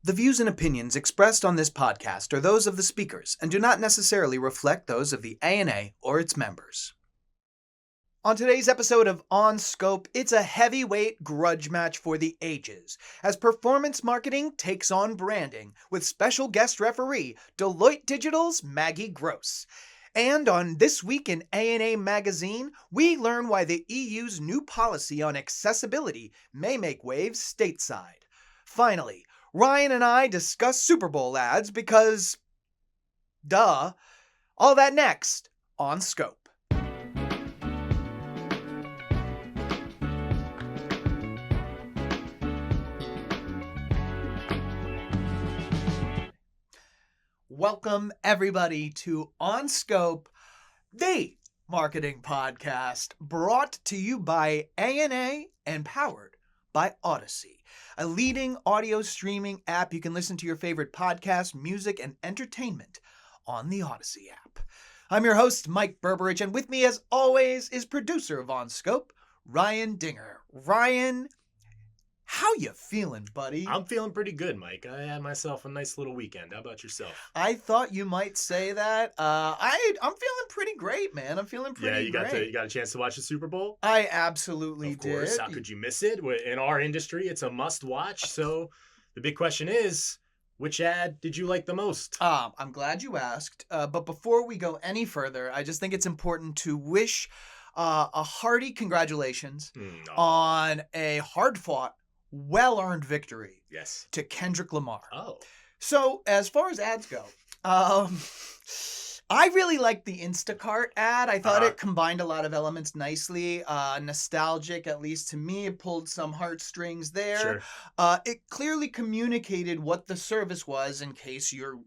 The views and opinions expressed on this podcast are those of the speakers and do not necessarily reflect those of the ANA or its members. On today's episode of On Scope, it's a heavyweight grudge match for the ages, as performance marketing takes on branding with special guest referee Deloitte Digital's Maggie Gross. And on This Week in ANA magazine, we learn why the EU's new policy on accessibility may make waves stateside. Finally, Ryan and I discuss Super Bowl ads because, duh. All that next on Scope. Welcome, everybody, to On Scope, the marketing podcast brought to you by ANA and powered by Odyssey, a leading audio streaming app. You can listen to your favorite podcasts, music, and entertainment on the Odyssey app. I'm your host, Mike Berberich, and with me, as always, is producer of On Scope, Ryan Dinger. Ryan, how you feeling, buddy? I'm feeling pretty good, Mike. I had myself a nice little weekend. How about yourself? I thought you might say that. I'm feeling pretty great, man. I'm feeling pretty great. You got a chance to watch the Super Bowl? I absolutely did. Of course. How could you miss it? In our industry, it's a must-watch. So the big question is, which ad did you like the most? I'm glad you asked. But before we go any further, I just think it's important to wish a hearty congratulations on a hard-fought, well-earned victory. Yes. To Kendrick Lamar. Oh. So as far as ads go, I really liked the Instacart ad. I thought it combined a lot of elements nicely. Nostalgic, at least to me. It pulled some heartstrings there. Sure. It clearly communicated what the service was in case you're,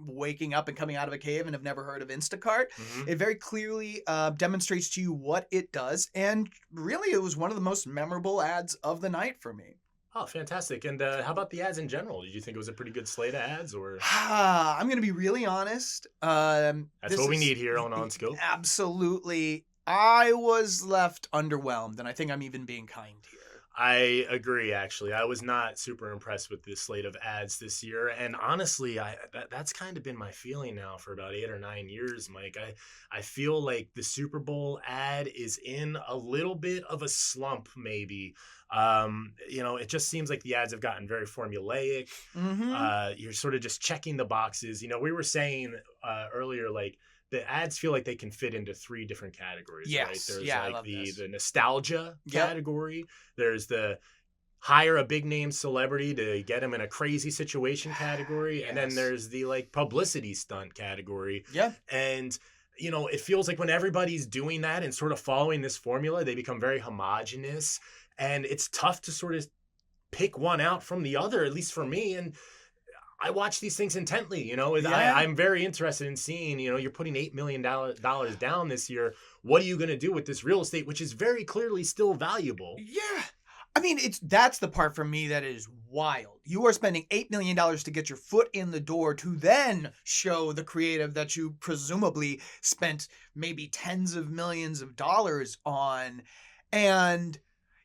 waking up and coming out of a cave and have never heard of Instacart. Mm-hmm. It very clearly demonstrates to you what it does. And really, it was one of the most memorable ads of the night for me. Oh, fantastic. And how about the ads in general? Did you think it was a pretty good slate of ads? Or I'm going to be really honest. That's what we need here on Scope. Absolutely. I was left underwhelmed, and I think I'm even being kind here. I agree, actually. I was not super impressed with this slate of ads this year. And honestly, that's kind of been my feeling now for about 8 or 9 years, Mike. I feel like the Super Bowl ad is in a little bit of a slump, maybe. It just seems like the ads have gotten very formulaic. Mm-hmm. You're sort of just checking the boxes. We were saying earlier, like, the ads feel like they can fit into 3 different categories, right? There's the nostalgia category. There's the hire a big name celebrity to get him in a crazy situation category. Yes. And then there's the publicity stunt category. Yeah. And it feels like when everybody's doing that and sort of following this formula, they become very homogenous, and it's tough to sort of pick one out from the other, at least for me. And I watch these things intently, I'm very interested in seeing, you're putting $8 million down this year. What are you going to do with this real estate, which is very clearly still valuable? Yeah. I mean, that's the part for me that is wild. You are spending $8 million to get your foot in the door to then show the creative that you presumably spent maybe tens of millions of dollars on. And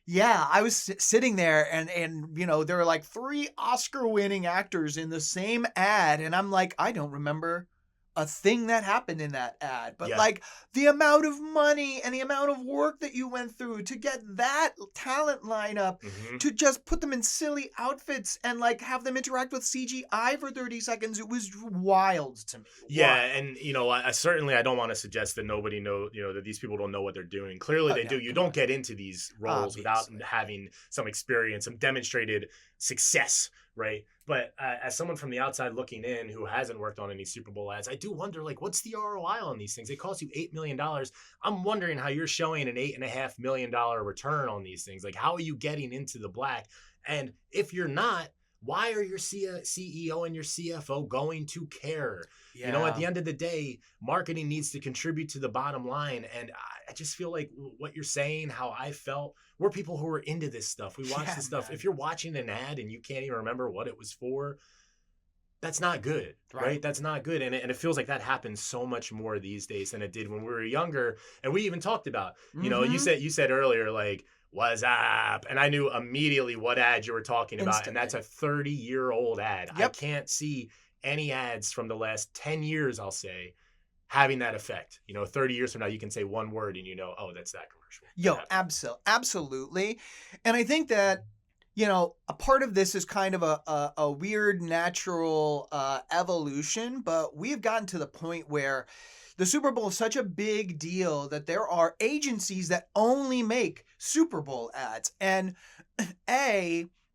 yeah, I was sitting there and there were like 3 Oscar-winning actors in the same ad. And I'm like, I don't remember a thing that happened in that ad. But the amount of money and the amount of work that you went through to get that talent lineup, to just put them in silly outfits and have them interact with CGI for 30 seconds. It was wild to me. Yeah. And, I don't want to suggest that nobody that these people don't know what they're doing. Clearly they do. You don't get into these roles without having some experience, some demonstrated success, right? But as someone from the outside looking in who hasn't worked on any Super Bowl ads, I do wonder, what's the ROI on these things? They cost you $8 million. I'm wondering how you're showing an $8.5 million return on these things. How are you getting into the black? And if you're not, why are your CEO and your CFO going to care? Yeah. At the end of the day, marketing needs to contribute to the bottom line. And I just feel like what you're saying, how I felt, we're people who are into this stuff. We watch this stuff. Man. If you're watching an ad and you can't even remember what it was for, that's not good, right? That's not good. And it feels like that happens so much more these days than it did when we were younger. And we even talked about, you said earlier, "What's up?" And I knew immediately what ad you were talking about. And that's a 30-year-old ad. I Yep. can't see any ads from the last 10 years, I'll say, having that effect. 30 years from now, you can say one word and oh, that's that commercial. Yo, absolutely. And I think that, a part of this is kind of a weird natural evolution, but we've gotten to the point where the Super Bowl is such a big deal that there are agencies that only make Super Bowl ads. And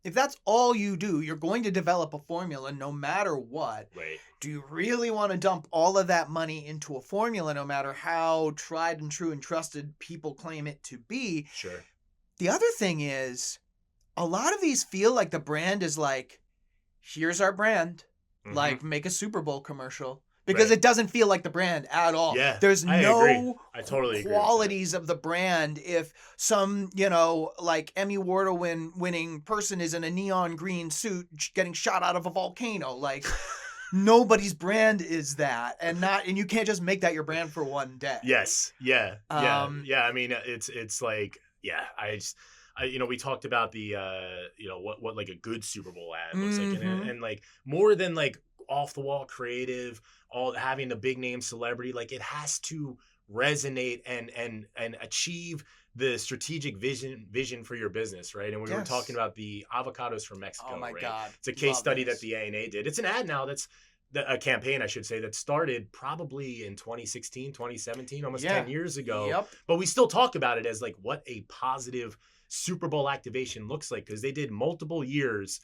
if that's all you do, you're going to develop a formula no matter what. Right. Do you really want to dump all of that money into a formula no matter how tried and true and trusted people claim it to be? Sure. The other thing is, a lot of these feel like the brand is like, here's our brand, like make a Super Bowl commercial. Because it doesn't feel like the brand at all. Yeah, There's no I totally qualities of the brand if some, like Emmy Award winning person is in a neon green suit getting shot out of a volcano. Like nobody's brand is that. And you can't just make that your brand for one day. Yes. Yeah. Yeah. I mean, it's like, yeah, we talked about the, what like a good Super Bowl ad looks like. And like more than like off the wall creative, all having the big name celebrity, like it has to resonate and achieve the strategic vision for your business, right? And we were talking about the avocados from Mexico. Oh my right? God. It's a case study that the ANA did. It's an ad now a campaign, I should say, that started probably in 2016, 2017, almost 10 years ago. Yep. But we still talk about it as like what a positive Super Bowl activation looks like, because they did multiple years.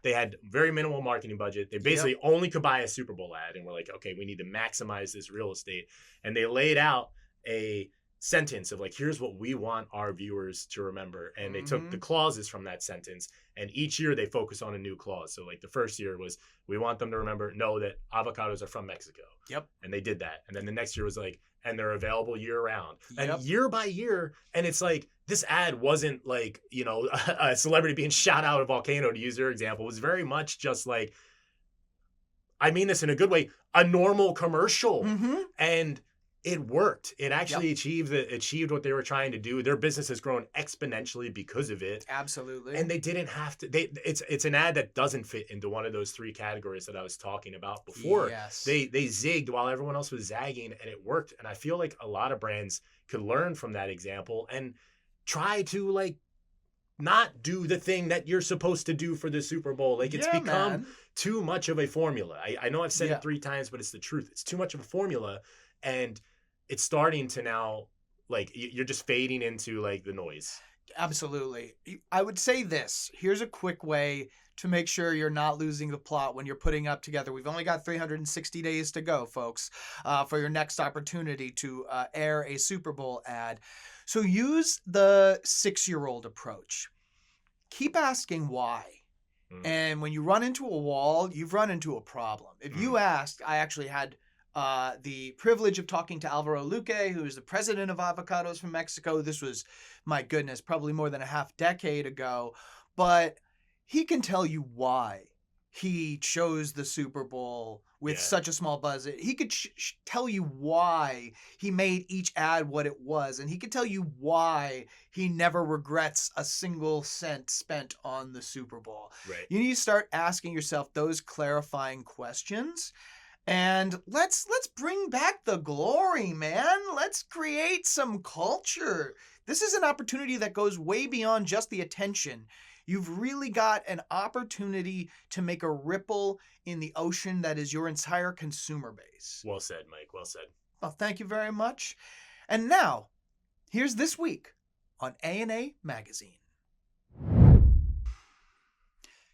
They had very minimal marketing budget. They basically only could buy a Super Bowl ad, and we're like, okay, we need to maximize this real estate. And they laid out a sentence of like, here's what we want our viewers to remember. And they took the clauses from that sentence, and each year they focus on a new clause. So like the first year was, we want them to know that avocados are from Mexico. Yep. And they did that. And then the next year was like, and they're available year round. And year by year, and it's like, this ad wasn't like, a celebrity being shot out of a volcano, to use their example. It was very much just like, I mean this in a good way, a normal commercial. And it worked. It actually achieved what they were trying to do. Their business has grown exponentially because of it. Absolutely. And they didn't have to. It's an ad that doesn't fit into one of those three categories that I was talking about before. Yes. They zigged while everyone else was zagging, and it worked. And I feel like a lot of brands could learn from that example and try to like not do the thing that you're supposed to do for the Super Bowl. Like it's become too much of a formula. I know I've said it 3 times, but it's the truth. It's too much of a formula, and it's starting to now, like, you're just fading into like the noise. Absolutely. I would say this. Here's a quick way to make sure you're not losing the plot when you're putting up together. We've only got 360 days to go, folks, for your next opportunity to air a Super Bowl ad. So use the 6-year-old approach. Keep asking why. And when you run into a wall, you've run into a problem. If you asked, I actually had the privilege of talking to Alvaro Luque, who is the president of Avocados from Mexico. This was, my goodness, probably more than a half decade ago. But he can tell you why he chose the Super Bowl with such a small budget. He could tell you why he made each ad what it was. And he could tell you why he never regrets a single cent spent on the Super Bowl. Right. You need to start asking yourself those clarifying questions. And let's bring back the glory, man. Let's create some culture. This is an opportunity that goes way beyond just the attention. You've really got an opportunity to make a ripple in the ocean that is your entire consumer base. Well said, Mike. Well said. Well, thank you very much. And now, here's This Week on A&A Magazine.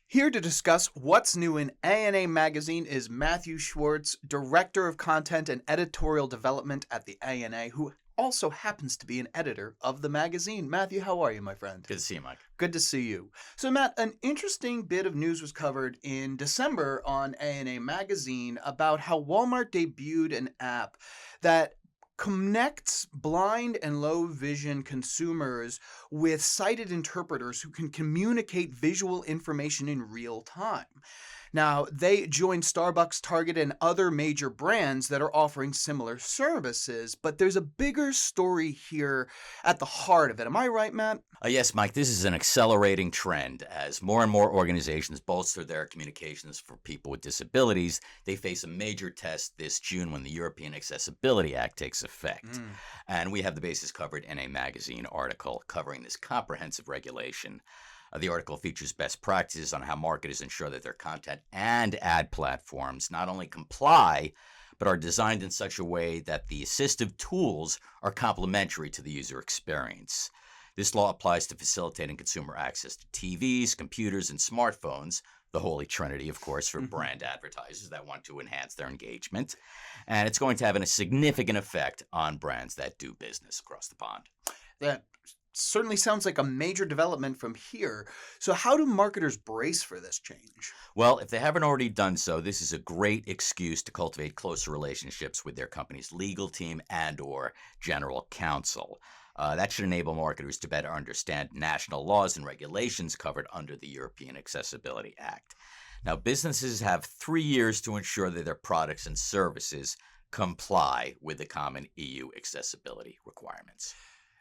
Here to discuss what's new in A&A Magazine is Matthew Schwartz, Director of Content and Editorial Development at the A&A, who also happens to be an editor of the magazine. Matthew, how are you, my friend? Good to see you, Mike. Good to see you. So, Matt, an interesting bit of news was covered in December on A&A Magazine about how Walmart debuted an app that connects blind and low vision consumers with sighted interpreters who can communicate visual information in real time. Now, they joined Starbucks, Target, and other major brands that are offering similar services, but there's a bigger story here at the heart of it. Am I right, Matt? Yes, Mike, this is an accelerating trend. As more and more organizations bolster their communications for people with disabilities, they face a major test this June when the European Accessibility Act takes effect. And we have the basis covered in a magazine article covering this comprehensive regulation. The article features best practices on how marketers ensure that their content and ad platforms not only comply, but are designed in such a way that the assistive tools are complementary to the user experience. This law applies to facilitating consumer access to TVs, computers, and smartphones, the holy trinity, of course, for brand advertisers that want to enhance their engagement. And it's going to have a significant effect on brands that do business across the pond. That certainly sounds like a major development from here. So how do marketers brace for this change? Well, if they haven't already done so, this is a great excuse to cultivate closer relationships with their company's legal team and or general counsel. That should enable marketers to better understand national laws and regulations covered under the European Accessibility Act. Now, businesses have 3 years to ensure that their products and services comply with the common EU accessibility requirements.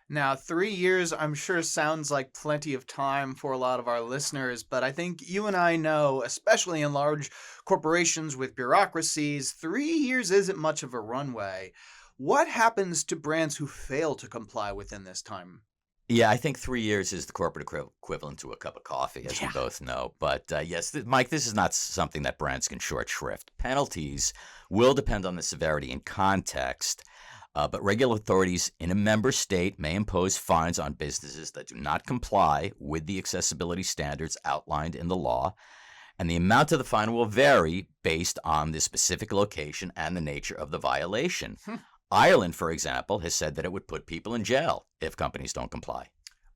Now, 3 years, I'm sure sounds like plenty of time for a lot of our listeners, but I think you and I know, especially in large corporations with bureaucracies, 3 years isn't much of a runway. What happens to brands who fail to comply within this time? Yeah, I think 3 years is the corporate equivalent to a cup of coffee, as we both know. But yes, Mike, this is not something that brands can short shrift. Penalties will depend on the severity and context, but regular authorities in a member state may impose fines on businesses that do not comply with the accessibility standards outlined in the law. And the amount of the fine will vary based on the specific location and the nature of the violation. Ireland, for example, has said that it would put people in jail if companies don't comply.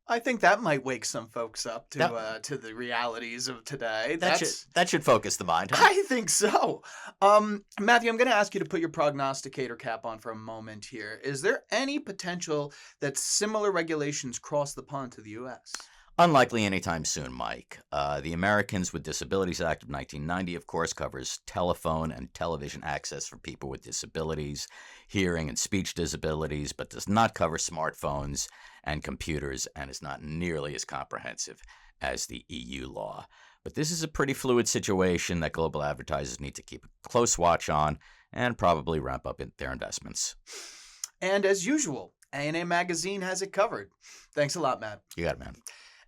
I think that might wake some folks up to the realities of today. That should focus the mind. Huh? I think so. Matthew, I'm going to ask you to put your prognosticator cap on for a moment here. Is there any potential that similar regulations cross the pond to the U.S.? Unlikely anytime soon, Mike. The Americans with Disabilities Act of 1990, of course, covers telephone and television access for people with disabilities, hearing and speech disabilities, but does not cover smartphones and computers and is not nearly as comprehensive as the EU law. But this is a pretty fluid situation that global advertisers need to keep a close watch on and probably ramp up their investments. And as usual, A&A Magazine has it covered. Thanks a lot, Matt. You got it, man.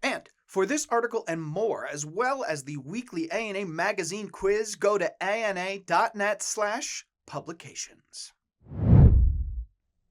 And for this article and more, as well as the weekly A&A Magazine quiz, go to ana.net/publications.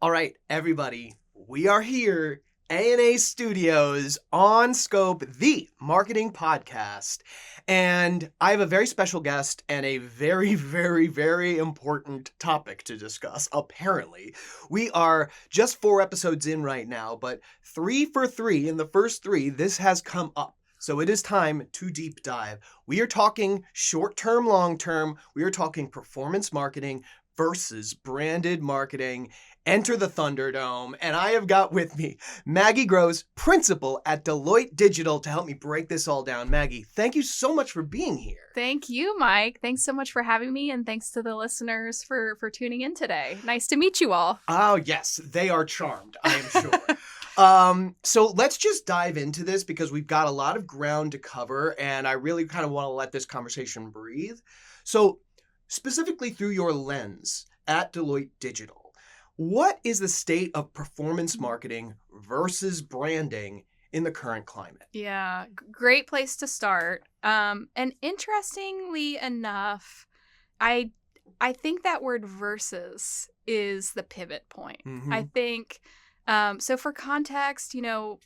All right, everybody, we are here, A&A Studios, on Scope, the marketing podcast. And I have a very special guest and a very, very, very important topic to discuss, apparently. We are just 4 episodes in right now, but 3 for 3 in the first 3, this has come up. So it is time to deep dive. We are talking short-term, long-term. We are talking performance marketing versus branded marketing. Enter the Thunderdome, and I have got with me Maggie Gross, principal at Deloitte Digital, to help me break this all down. Maggie, thank you so much for being here. Thank you, Mike. Thanks so much for having me, and thanks to the listeners for tuning in today. Nice to meet you all. Oh, yes, they are charmed, I am sure. So let's just dive into this because we've got a lot of ground to cover, and I really kind of want to let this conversation breathe. So specifically through your lens at Deloitte Digital, what is the state of performance marketing versus branding in the current climate? Yeah, great place to start. And interestingly enough, I think that word versus is the pivot point. Mm-hmm. I think, so for context,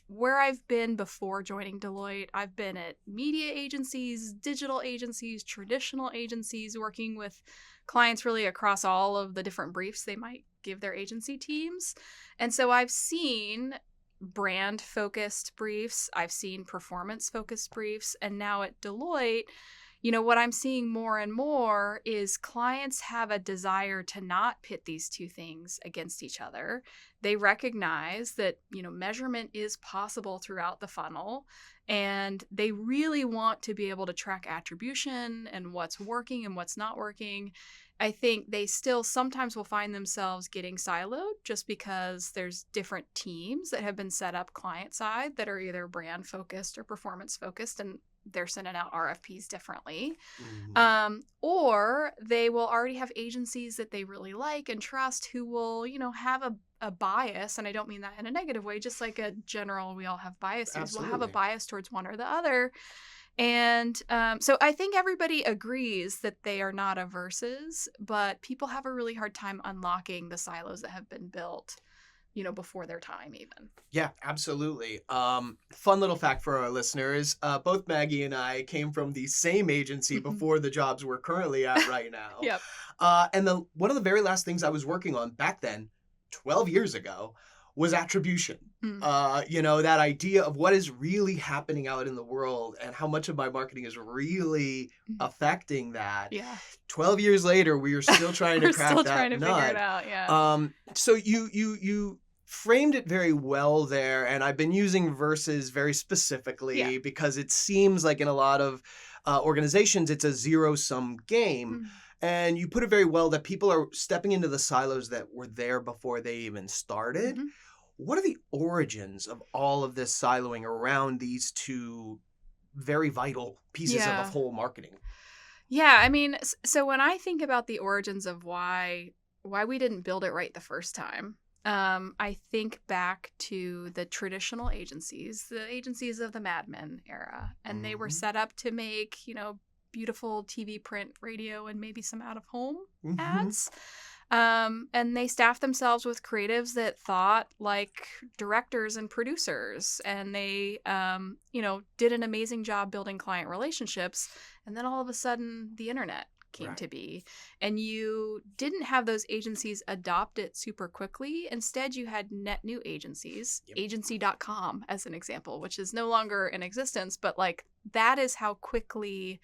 where I've been before joining Deloitte, I've been at media agencies, digital agencies, traditional agencies, working with clients really across all of the different briefs they might give their agency teams. And so I've seen brand-focused briefs, I've seen performance-focused briefs, and now at Deloitte, what I'm seeing more and more is clients have a desire to not pit these two things against each other. They recognize that, measurement is possible throughout the funnel, and they really want to be able to track attribution and what's working and what's not working. I think they still sometimes will find themselves getting siloed just because there's different teams that have been set up client side that are either brand focused or performance focused, and they're sending out RFPs differently. Or they will already have agencies that they really like and trust who will, have a bias. And I don't mean that in a negative way, just like a general, we all have biases. Absolutely. We'll have a bias towards one or the other. And so I think everybody agrees that they are not averses, but people have a really hard time unlocking the silos that have been built, before their time even. Yeah, absolutely. Fun little fact for our listeners. Both Maggie and I came from the same agency before the jobs we're currently at right now. Yep. And one of the very last things I was working on back then, 12 years ago, was attribution. That idea of what is really happening out in the world and how much of my marketing is really affecting that. Yeah. 12 years later, we are still trying to crack that We're still trying to nut. figure it out, yeah. So you framed it very well there, and I've been using versus very specifically because it seems like in a lot of organizations, it's a zero-sum game. And you put it very well that people are stepping into the silos that were there before they even started. What are the origins of all of this siloing around these two very vital pieces of whole marketing? Yeah, I mean, so when I think about the origins of why we didn't build it right the first time, I think back to the traditional agencies, the agencies of the Mad Men era, and they were set up to make, beautiful TV, print, radio, and maybe some out-of-home ads. And they staffed themselves with creatives that thought like directors and producers, and they, did an amazing job building client relationships. And then all of a sudden, the internet came to be, and you didn't have those agencies adopt it super quickly. Instead, you had net new agencies, agency.com as an example, which is no longer in existence, but like that is how quickly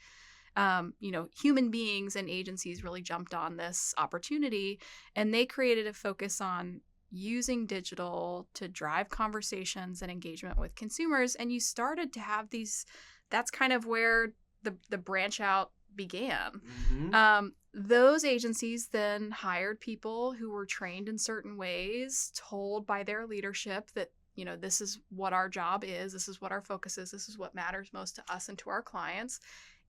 human beings and agencies really jumped on this opportunity, and they created a focus on using digital to drive conversations and engagement with consumers. And you started to have these, that's kind of where the branch out began. Those agencies then hired people who were trained in certain ways, told by their leadership that, this is what our job is, this is what our focus is, this is what matters most to us and to our clients.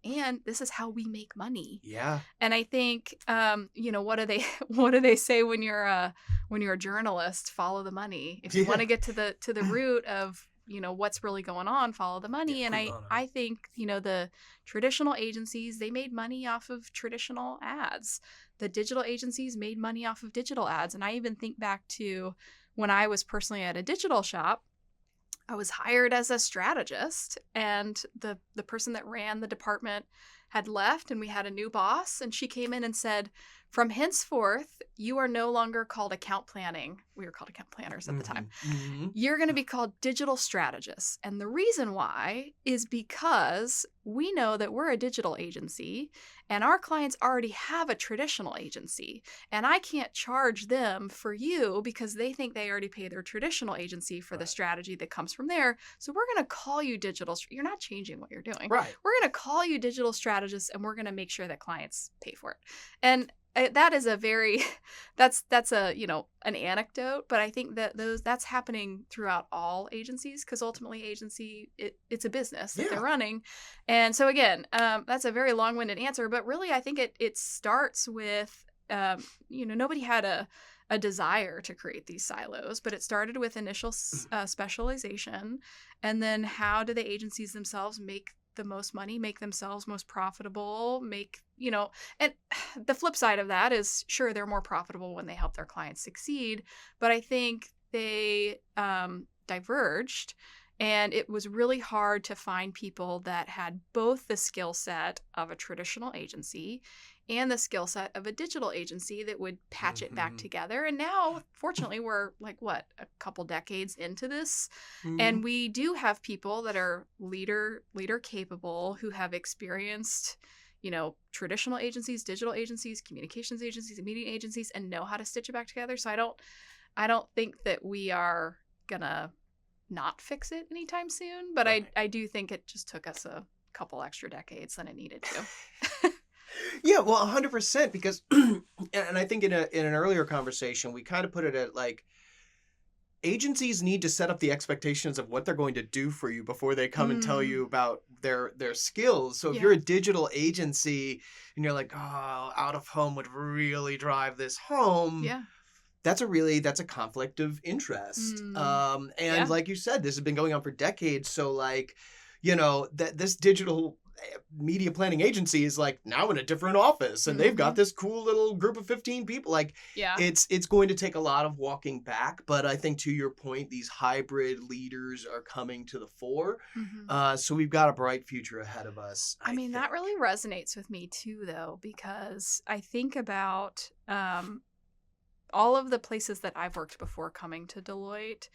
And this is how we make money. Yeah. And I think, what do they say when you're a journalist? Follow the money. If you want to get to the root of, what's really going on, follow the money. And I think, the traditional agencies, they made money off of traditional ads. The digital agencies made money off of digital ads. And I even think back to when I was personally at a digital shop. I was hired as a strategist, and the person that ran the department had left, and we had a new boss, and she came in and said, from henceforth, you are no longer called account planning. We were called account planners at the time. You're going to be called digital strategists. And the reason why is because we know that we're a digital agency and our clients already have a traditional agency. And I can't charge them for you because they think they already pay their traditional agency for the strategy that comes from there. So we're going to call you digital. You're not changing what you're doing. Right. We're going to call you digital strategists, and we're going to make sure that clients pay for it. And that is a very, that's a, an anecdote, but I think that that's happening throughout all agencies, because ultimately it's a business that they're running. And so again, that's a very long-winded answer, but really I think it starts with, nobody had a desire to create these silos, but it started with initial specialization. And then how do the agencies themselves make the most money, make themselves most profitable, and the flip side of that is, sure, they're more profitable when they help their clients succeed, but I think they diverged, and it was really hard to find people that had both the skill set of a traditional agency and the skill set of a digital agency that would patch it back together. And now, fortunately, we're a couple decades into this, and we do have people that are leader capable, who have experienced traditional agencies, digital agencies, communications agencies, and media agencies, and know how to stitch it back together. So I don't think that we are gonna not fix it anytime soon, but Right. I do think it just took us a couple extra decades than it needed to. Yeah, well, 100%, because, and I think in an earlier conversation, we kind of put it at like, agencies need to set up the expectations of what they're going to do for you before they come and tell you about their skills. So if Yeah. you're a digital agency and you're like, oh, out of home would really drive this home. Yeah. That's a conflict of interest. And Yeah. like you said, this has been going on for decades. So like, that this digital media planning agency is like now in a different office, and they've got this cool little group of 15 people. Like, Yeah. it's going to take a lot of walking back. But I think, to your point, these hybrid leaders are coming to the fore. So we've got a bright future ahead of us. I mean, that really resonates with me too, though, because I think about all of the places that I've worked before coming to Deloitte.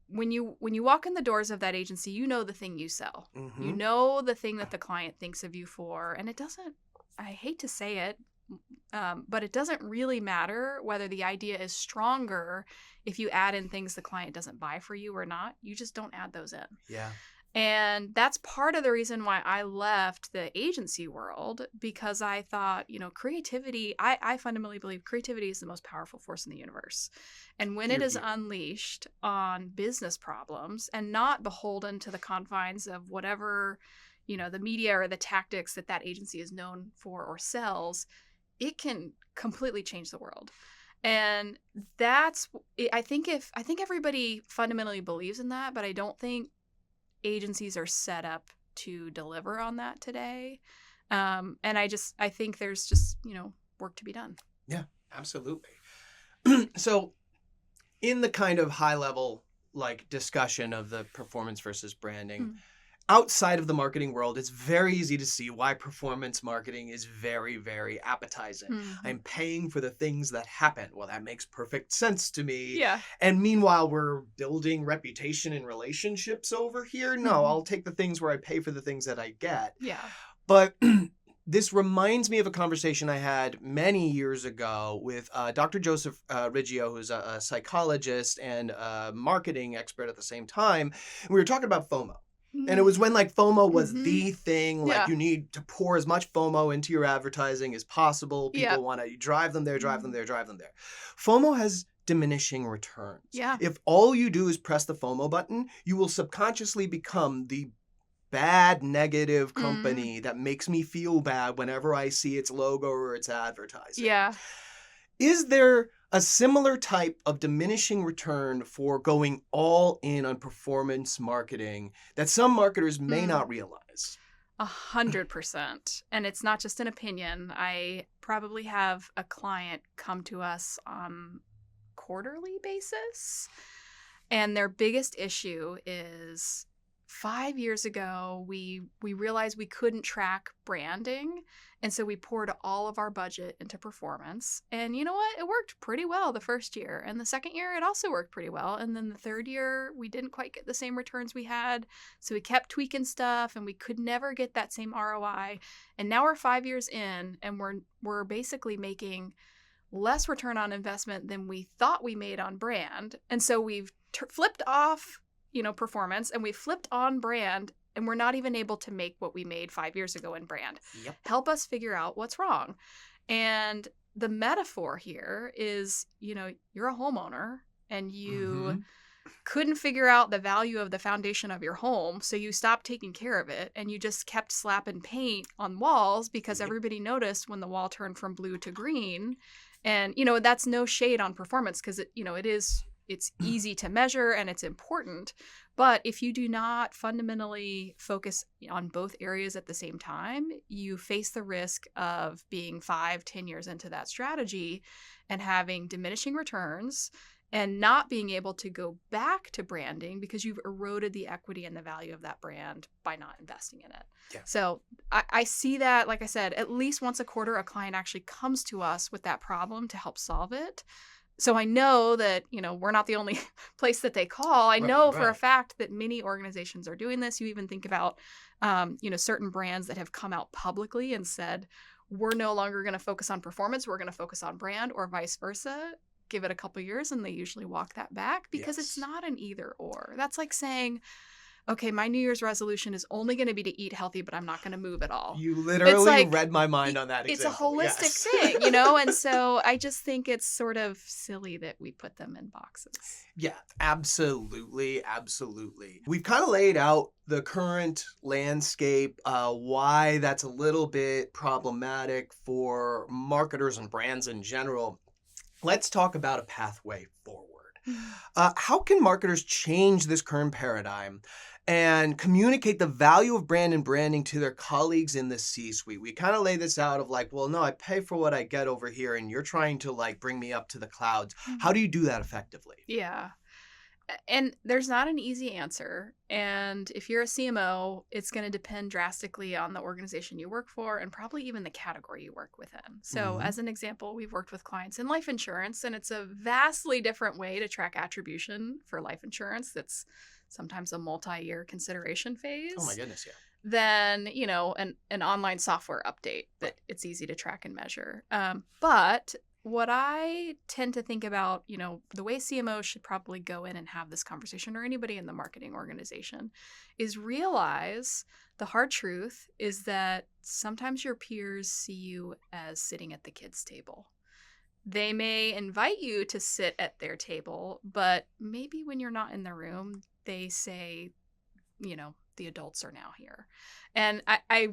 When you walk in the doors of that agency, you know the thing you sell. You know the thing that the client thinks of you for. And it doesn't, I hate to say it, but it doesn't really matter whether the idea is stronger if you add in things the client doesn't buy for you or not. You just don't add those in. Yeah. And that's part of the reason why I left the agency world, because I thought, creativity, I fundamentally believe creativity is the most powerful force in the universe. And when it is unleashed on business problems and not beholden to the confines of whatever, the media or the tactics that agency is known for or sells, it can completely change the world. And I think everybody fundamentally believes in that, but I don't think agencies are set up to deliver on that today. And I think there's just, work to be done. Yeah, absolutely. So in the kind of high level, like, discussion of the performance versus branding, outside of the marketing world, it's very easy to see why performance marketing is very, very appetizing. I'm paying for the things that happen. Well, that makes perfect sense to me. Yeah. And meanwhile, we're building reputation and relationships over here. No, I'll take the things where I pay for the things that I get. Yeah. But this reminds me of a conversation I had many years ago with Dr. Joseph Riggio, who's a psychologist and a marketing expert at the same time. And we were talking about FOMO. And it was when, like, FOMO was the thing. Like, you need to pour as much FOMO into your advertising as possible. People want to drive them there, drive them there, drive them there. FOMO has diminishing returns. Yeah. If all you do is press the FOMO button, you will subconsciously become the bad, negative company that makes me feel bad whenever I see its logo or its advertising. Yeah. Is there a similar type of diminishing return for going all in on performance marketing that some marketers may not realize? 100%. And it's not just an opinion. I probably have a client come to us on quarterly basis, and their biggest issue is 5 years ago, we realized we couldn't track branding. And so we poured all of our budget into performance. And you know what? It worked pretty well the first year. And the second year, it also worked pretty well. And then the third year, we didn't quite get the same returns we had. So we kept tweaking stuff, and we could never get that same ROI. And now we're 5 years in, and we're basically making less return on investment than we thought we made on brand. And so we've flipped off performance, and we flipped on brand, and we're not even able to make what we made 5 years ago in brand. Yep. Help us figure out what's wrong. And the metaphor here is, you're a homeowner, and you couldn't figure out the value of the foundation of your home, so you stopped taking care of it, and you just kept slapping paint on walls because everybody noticed when the wall turned from blue to green. And, that's no shade on performance, because it's easy to measure and it's important. But if you do not fundamentally focus on both areas at the same time, you face the risk of being 5-10 years into that strategy and having diminishing returns and not being able to go back to branding because you've eroded the equity and the value of that brand by not investing in it. Yeah. So I see that, like I said, at least once a quarter, a client actually comes to us with that problem to help solve it. So I know that, we're not the only place that they call. I know for a Right. fact that many organizations are doing this. You even think about, certain brands that have come out publicly and said, we're no longer going to focus on performance. We're going to focus on brand, or vice versa. Give it a couple years and they usually walk that back because it's Yes. not an either or. That's like saying, okay, my New Year's resolution is only going to be to eat healthy, but I'm not going to move at all. You literally like, read my mind on that It's a example. holistic Yes. thing, And so I just think it's sort of silly that we put them in boxes. Yeah, absolutely. Absolutely. We've kind of laid out the current landscape, why that's a little bit problematic for marketers and brands in general. Let's talk about a pathway forward. How can marketers change this current paradigm and communicate the value of brand and branding to their colleagues in the C-suite? We kind of lay this out of like, well, no, I pay for what I get over here and you're trying to like bring me up to the clouds. How do you do that effectively? Yeah. And there's not an easy answer. And if you're a CMO, it's going to depend drastically on the organization you work for and probably even the category you work within. So, as an example, we've worked with clients in life insurance, and it's a vastly different way to track attribution for life insurance. That's sometimes a multi-year consideration phase. Oh my goodness, yeah. Than, an online software update that it's easy to track and measure. But what I tend to think about, the way CMOs should probably go in and have this conversation, or anybody in the marketing organization, is realize the hard truth is that sometimes your peers see you as sitting at the kids' table. They may invite you to sit at their table, but maybe when you're not in the room, they say, the adults are now here. And I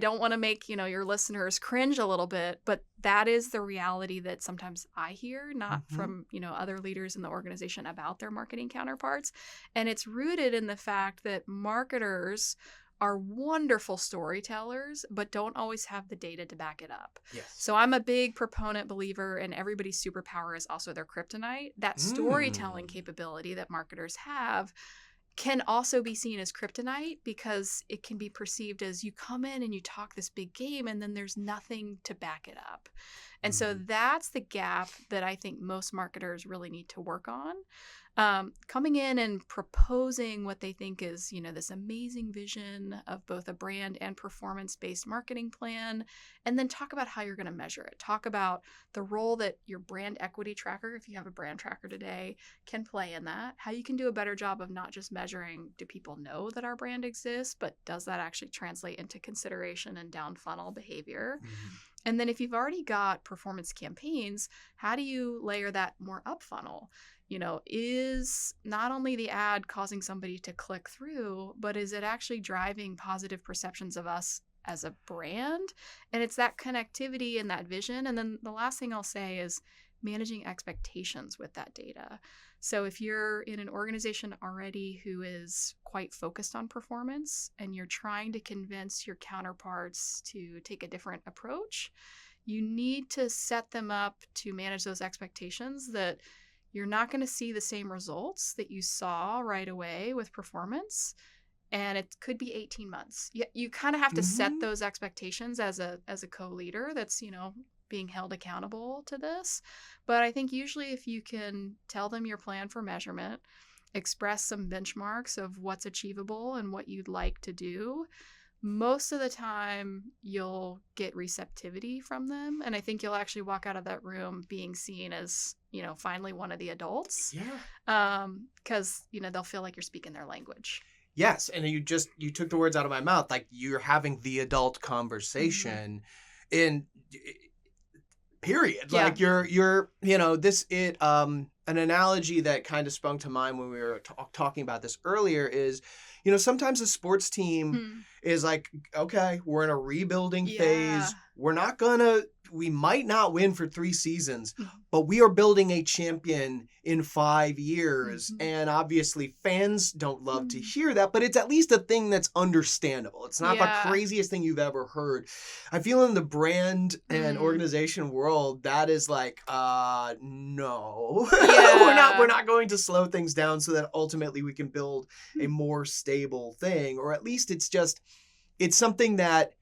don't want to make, your listeners cringe a little bit, but that is the reality that sometimes I hear, not from, other leaders in the organization about their marketing counterparts. And it's rooted in the fact that marketers are wonderful storytellers, but don't always have the data to back it up. Yes. So I'm a big proponent believer in everybody's superpower is also their kryptonite. That storytelling capability that marketers have can also be seen as kryptonite because it can be perceived as you come in and you talk this big game and then there's nothing to back it up. And so that's the gap that I think most marketers really need to work on. Coming in and proposing what they think is, this amazing vision of both a brand and performance-based marketing plan, and then talk about how you're going to measure it. Talk about the role that your brand equity tracker, if you have a brand tracker today, can play in that. How you can do a better job of not just measuring, do people know that our brand exists, but does that actually translate into consideration and down funnel behavior? And then if you've already got performance campaigns, how do you layer that more up funnel? Is not only the ad causing somebody to click through, but is it actually driving positive perceptions of us as a brand? And it's that connectivity and that vision. And then the last thing I'll say is managing expectations with that data. So if you're in an organization already who is quite focused on performance and you're trying to convince your counterparts to take a different approach, you need to set them up to manage those expectations that you're not going to see the same results that you saw right away with performance. And it could be 18 months. You kind of have to set those expectations as a co-leader that's, being held accountable to this. But I think usually if you can tell them your plan for measurement, express some benchmarks of what's achievable and what you'd like to do, most of the time you'll get receptivity from them. And I think you'll actually walk out of that room being seen as, finally one of the adults. Yeah. Because, they'll feel like you're speaking their language. Yes. And you took the words out of my mouth. Like you're having the adult conversation in period. Yeah. Like you're, an analogy that kind of sprung to mind when we were talking about this earlier is, sometimes a sports team is like, okay, we're in a rebuilding phase. We might not win for 3 seasons, but we are building a champion in 5 years. And obviously fans don't love to hear that, but it's at least a thing that's understandable. It's not the craziest thing you've ever heard. I feel in the brand and organization world, that is like, no, we're not going to slow things down so that ultimately we can build a more stable thing, or at least it's something that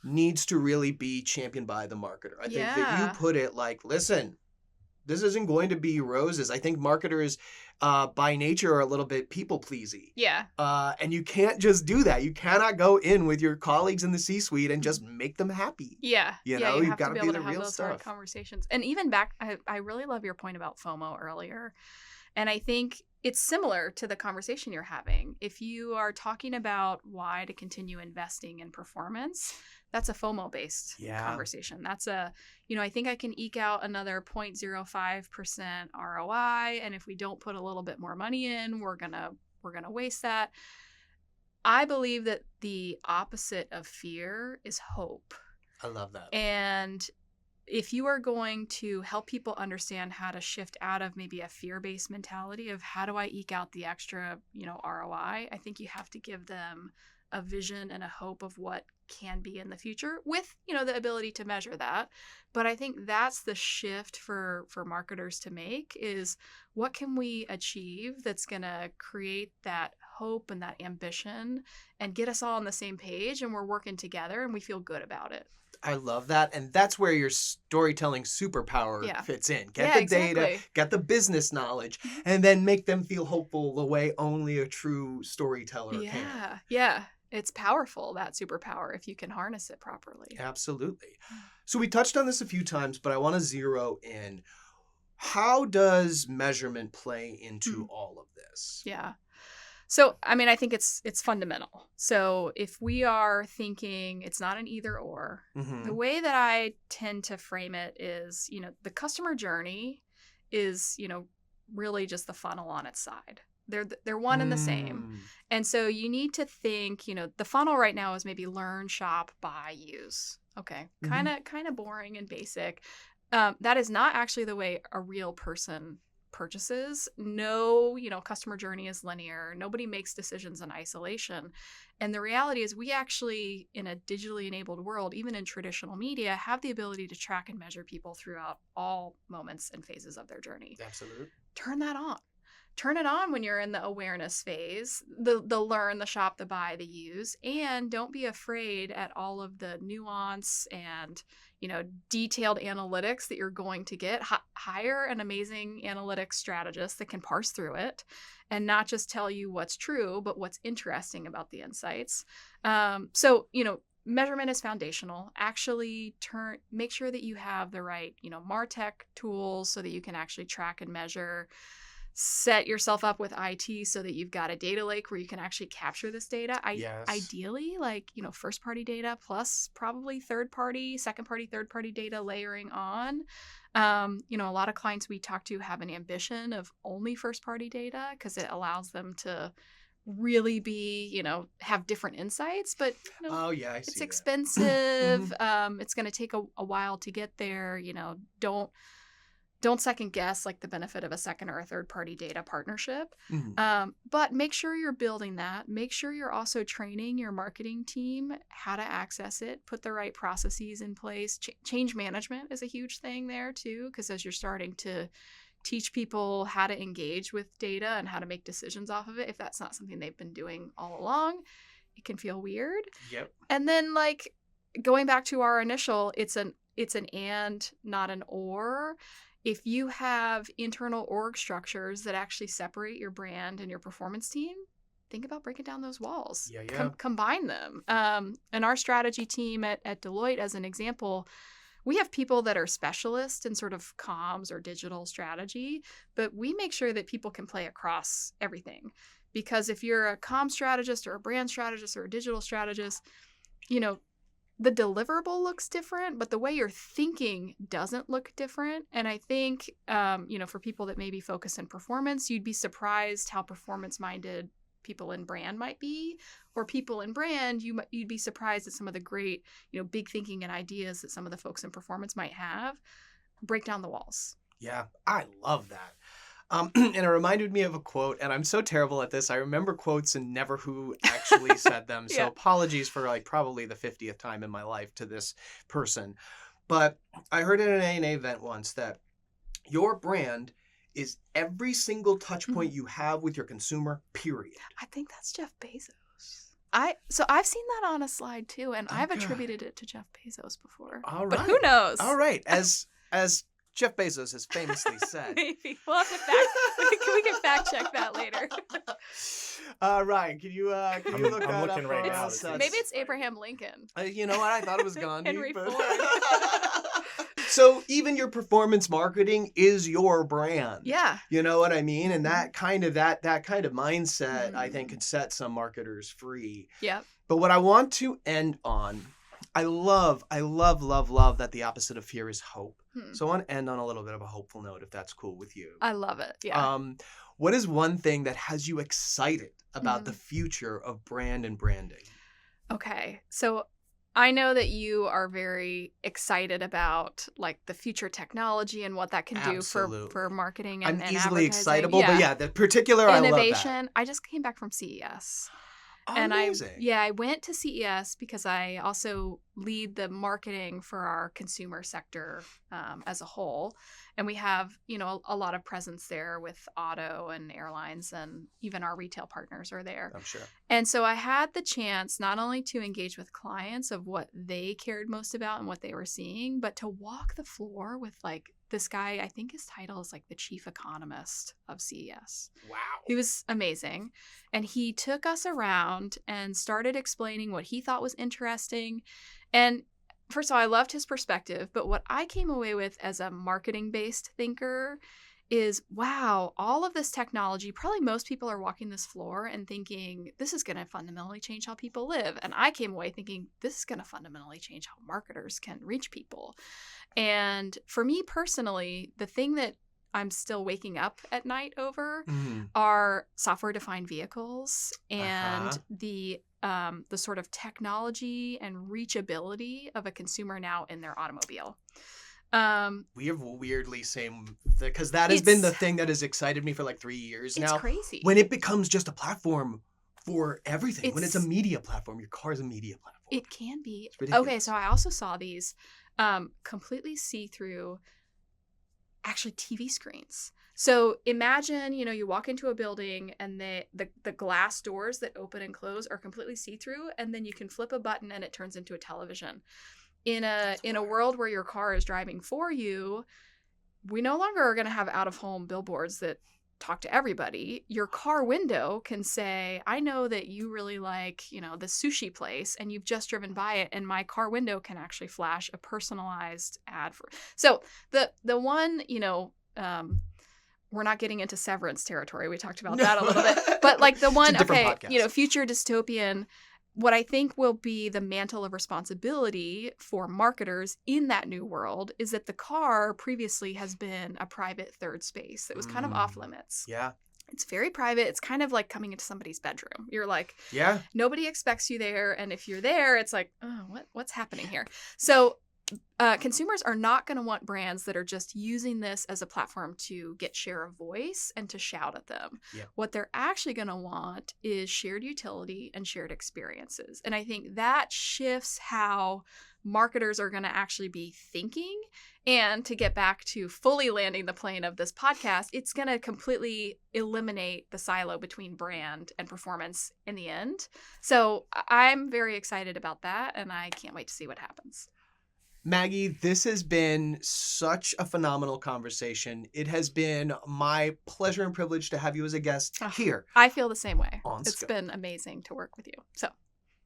needs to really be championed by the marketer. I think that you put it like, listen, This isn't going to be roses. I think marketers by nature are a little bit people pleasy. Yeah. And you can't just do that. You cannot go in with your colleagues in the C-suite and just make them happy. Yeah. You yeah, know, you you've have got to to be be able the to have real those hard stuff. conversations. And even back, I really love your point about FOMO earlier. And I think it's similar to the conversation you're having. If you are talking about why to continue investing in performance, that's a FOMO-based conversation. That's a, I think I can eke out another 0.05% ROI, and if we don't put a little bit more money in, we're gonna waste that. I believe that the opposite of fear is hope. I love that. And if you are going to help people understand how to shift out of maybe a fear-based mentality of how do I eke out the extra, ROI, I think you have to give them a vision and a hope of what can be in the future with, the ability to measure that. But I think that's the shift for marketers to make is what can we achieve that's going to create that hope and that ambition and get us all on the same page and we're working together and we feel good about it. I love that. And that's where your storytelling superpower fits in. Get the data, exactly. get the business knowledge, and then make them feel hopeful the way only a true storyteller can. Yeah. It's powerful, that superpower, if you can harness it properly. Absolutely. So we touched on this a few times, but I want to zero in. How does measurement play into all of this? Yeah. So, I think it's fundamental. So if we are thinking it's not an either or, the way that I tend to frame it is, the customer journey is, really just the funnel on its side. They're one and the same. And so you need to think, the funnel right now is maybe learn, shop, buy, use. Okay. Kind of boring and basic. That is not actually the way a real person purchases. No, customer journey is linear. Nobody makes decisions in isolation. And the reality is we actually, in a digitally enabled world, even in traditional media, have the ability to track and measure people throughout all moments and phases of their journey. Absolutely. Turn that on. Turn it on when you're in the awareness phase, the learn, the shop, the buy, the use, and don't be afraid at all of the nuance and, detailed analytics that you're going to get. Hire an amazing analytics strategist that can parse through it and not just tell you what's true, but what's interesting about the insights. So, measurement is foundational. Actually make sure that you have the right, MarTech tools so that you can actually track and measure. Set yourself up with IT so that you've got a data lake where you can actually capture this data. Ideally, first party data plus probably second party, third party data layering on. A lot of clients we talk to have an ambition of only first party data because it allows them to really be, have different insights, but it's expensive. It's going to take a while to get there. Don't second guess the benefit of a second or a third party data partnership. But make sure you're building that. Make sure you're also training your marketing team how to access it, put the right processes in place. Change management is a huge thing there too, because as you're starting to teach people how to engage with data and how to make decisions off of it, if that's not something they've been doing all along, it can feel weird. Yep. And then going back to our initial, it's an and, not an or. If you have internal org structures that actually separate your brand and your performance team, think about breaking down those walls. Combine them. And our strategy team at Deloitte, as an example, we have people that are specialists in sort of comms or digital strategy, but we make sure that people can play across everything. Because if you're a comm strategist or a brand strategist or a digital strategist, the deliverable looks different, but the way you're thinking doesn't look different. And I think, for people that maybe focus on performance, you'd be surprised how performance-minded people in brand might be, or people in brand, you'd be surprised at some of the great, big thinking and ideas that some of the folks in performance might have. Break down the walls. Yeah, I love that. And it reminded me of a quote, and I'm so terrible at this. I remember quotes and never who actually said them. So apologies for probably the 50th time in my life to this person. But I heard at an A&A event once that your brand is every single touch point you have with your consumer, period. I think that's Jeff Bezos. I've seen that on a slide too, and I've attributed it to Jeff Bezos before. All right. But who knows? All right. As Jeff Bezos has famously said. Maybe we'll have to we can fact check that later. Ryan, can you I'm look that looking up right for now us? to see. Maybe it's Abraham Lincoln. You know what? I thought it was Gandhi. Henry but- Ford. So even your performance marketing is your brand. Yeah. You know what I mean? And that kind of mindset, I think, can set some marketers free. Yep. But what I want to end on, I love that the opposite of fear is hope. So I want to end on a little bit of a hopeful note, if that's cool with you. I love it. Yeah. What is one thing that has you excited about the future of brand and branding? Okay. So I know that you are very excited about like the future technology and what that can do for marketing and I'm easily advertising. excitable, but yeah, the particular I love innovation. I just came back from CES. Amazing. And I went to CES because I also lead the marketing for our consumer sector as a whole. And we have, a lot of presence there with auto and airlines, and even our retail partners are there. I'm sure. And so I had the chance not only to engage with clients of what they cared most about and what they were seeing, but to walk the floor with like this guy. I think his title is like the chief economist of CES. Wow. He was amazing. And he took us around and started explaining what he thought was interesting. And first of all, I loved his perspective. But what I came away with as a marketing-based thinker is, wow, all of this technology, probably most people are walking this floor and thinking, this is going to fundamentally change how people live. And I came away thinking, this is going to fundamentally change how marketers can reach people. And for me personally, the thing that I'm still waking up at night over are software-defined vehicles and the sort of technology and reachability of a consumer now in their automobile. We have weirdly same, because that has been the thing that has excited me for like 3 years now. It's crazy. When it becomes just a platform for everything, when it's a media platform, your car's a media platform. It can be. It's ridiculous. Okay, so I also saw these completely see-through, actually TV screens. So imagine, you walk into a building and the glass doors that open and close are completely see-through, and then you can flip a button and it turns into a television. In a world where your car is driving for you, we no longer are going to have out-of-home billboards that talk to everybody. Your car window can say, I know that you really like, the sushi place, and you've just driven by it, and my car window can actually flash a personalized ad for. So the one, we're not getting into Severance territory. We talked about that a little bit, but like the one, future dystopian. What I think will be the mantle of responsibility for marketers in that new world is that the car previously has been a private third space that was kind of off limits. Yeah. It's very private. It's kind of like coming into somebody's bedroom. You're like, yeah, nobody expects you there. And if you're there, it's like, oh, what's happening here? So consumers are not going to want brands that are just using this as a platform to get share of voice and to shout at them. Yeah. What they're actually going to want is shared utility and shared experiences. And I think that shifts how marketers are going to actually be thinking. And to get back to fully landing the plane of this podcast, it's going to completely eliminate the silo between brand and performance in the end. So I'm very excited about that, and I can't wait to see what happens. Maggie, this has been such a phenomenal conversation. It has been my pleasure and privilege to have you as a guest here. I feel the same way. On It's Scope. been amazing to work with you. So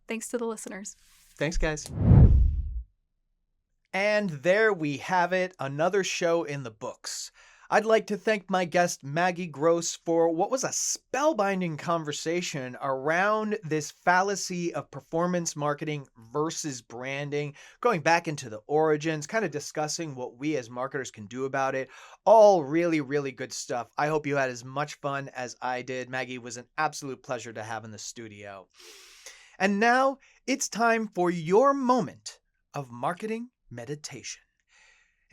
thanks to the listeners. Thanks, guys. And there we have it, another show in the books. I'd like to thank my guest Maggie Gross for what was a spellbinding conversation around this fallacy of performance marketing versus branding, going back into the origins, kind of discussing what we as marketers can do about it. All really, really good stuff. I hope you had as much fun as I did. Maggie was an absolute pleasure to have in the studio. And now it's time for your moment of marketing meditation.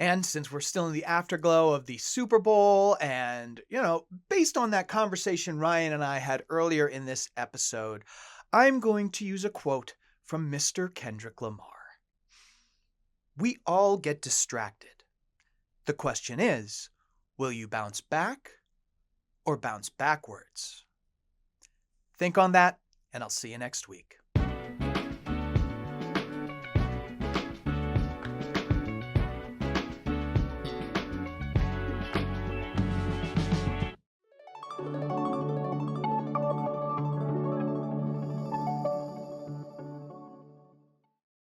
And since we're still in the afterglow of the Super Bowl and, based on that conversation Ryan and I had earlier in this episode, I'm going to use a quote from Mr. Kendrick Lamar. We all get distracted. The question is, will you bounce back or bounce backwards? Think on that, and I'll see you next week.